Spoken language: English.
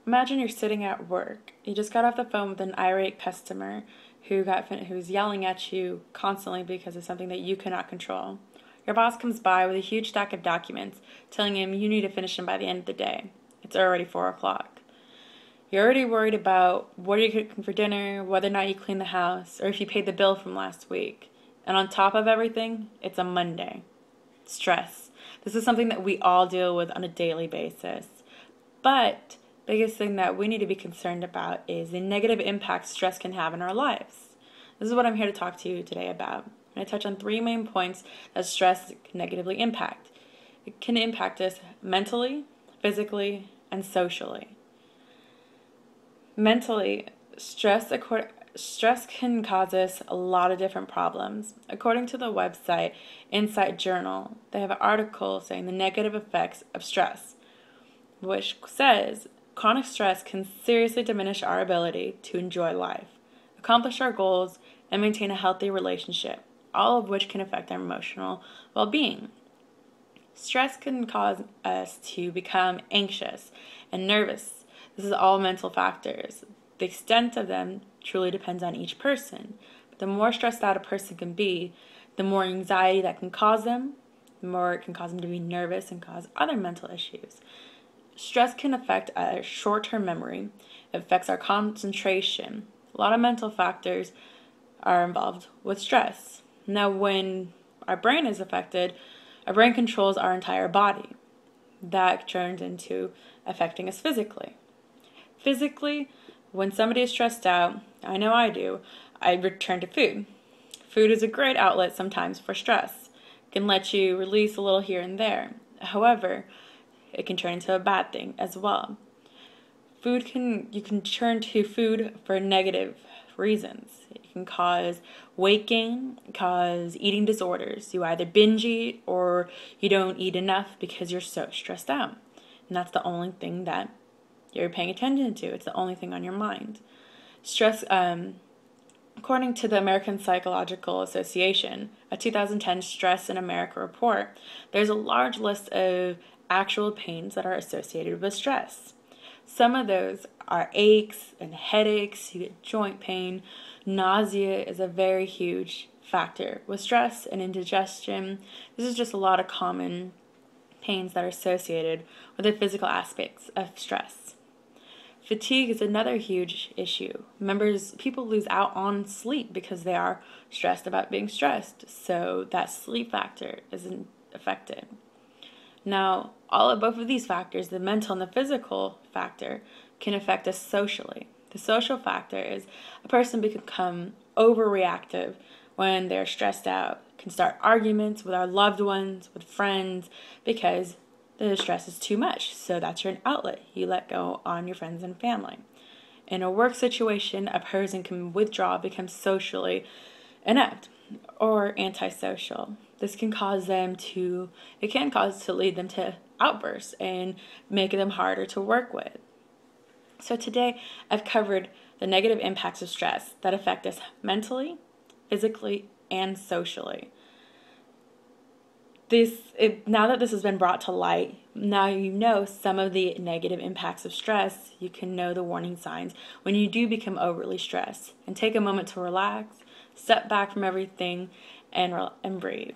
Imagine you're sitting at work. You just got off the phone with an irate customer who's yelling at you constantly because of something that you cannot control. Your boss comes by with a huge stack of documents, telling him you need to finish them by the end of the day. It's already 4 o'clock. You're already worried about what are you cooking for dinner, whether or not you clean the house, or if you paid the bill from last week. And on top of everything, it's a Monday. Stress. This is something that we all deal with on a daily basis. But biggest thing that we need to be concerned about is the negative impact stress can have in our lives. This is what I'm here to talk to you today about. I touch on 3 main points that stress can negatively impact. It can impact us mentally, physically, and socially. Mentally, stress can cause us a lot of different problems. According to the website Insight Journal, they have an article saying the negative effects of stress, which says chronic stress can seriously diminish our ability to enjoy life, accomplish our goals, and maintain a healthy relationship, all of which can affect our emotional well-being. Stress can cause us to become anxious and nervous. This is all mental factors. The extent of them truly depends on each person. But the more stressed out a person can be, the more anxiety that can cause them, the more it can cause them to be nervous and cause other mental issues. Stress can affect our short-term memory. It affects our concentration. A lot of mental factors are involved with stress. Now, when our brain is affected, our brain controls our entire body. That turns into affecting us physically. Physically, when somebody is stressed out, I know I do, I return to food. Food is a great outlet sometimes for stress. It can let you release a little here and there. However, it can turn into a bad thing as well. You can turn to food for negative reasons. It can cause weight gain, cause eating disorders. You either binge eat or you don't eat enough because you're so stressed out. And that's the only thing that you're paying attention to. It's the only thing on your mind. Stress, according to the American Psychological Association, a 2010 Stress in America report, there's a large list of actual pains that are associated with stress. Some of those are aches and headaches, you get joint pain, nausea is a very huge factor with stress, and indigestion. This is just a lot of common pains that are associated with the physical aspects of stress. Fatigue is another huge issue. People lose out on sleep because they are stressed about being stressed, so that sleep factor isn't affected. Now, both of these factors, the mental and the physical factor, can affect us socially. The social factor is a person become overreactive when they're stressed out, can start arguments with our loved ones, with friends, because the stress is too much. So that's your outlet. You let go on your friends and family. In a work situation, a person can withdraw, become socially inept or antisocial. This can lead them to outbursts and make them harder to work with. So today I've covered the negative impacts of stress that affect us mentally, physically, and socially. Now that this has been brought to light, now you know some of the negative impacts of stress. You can know the warning signs when you do become overly stressed, and take a moment to relax, step back from everything, and breathe.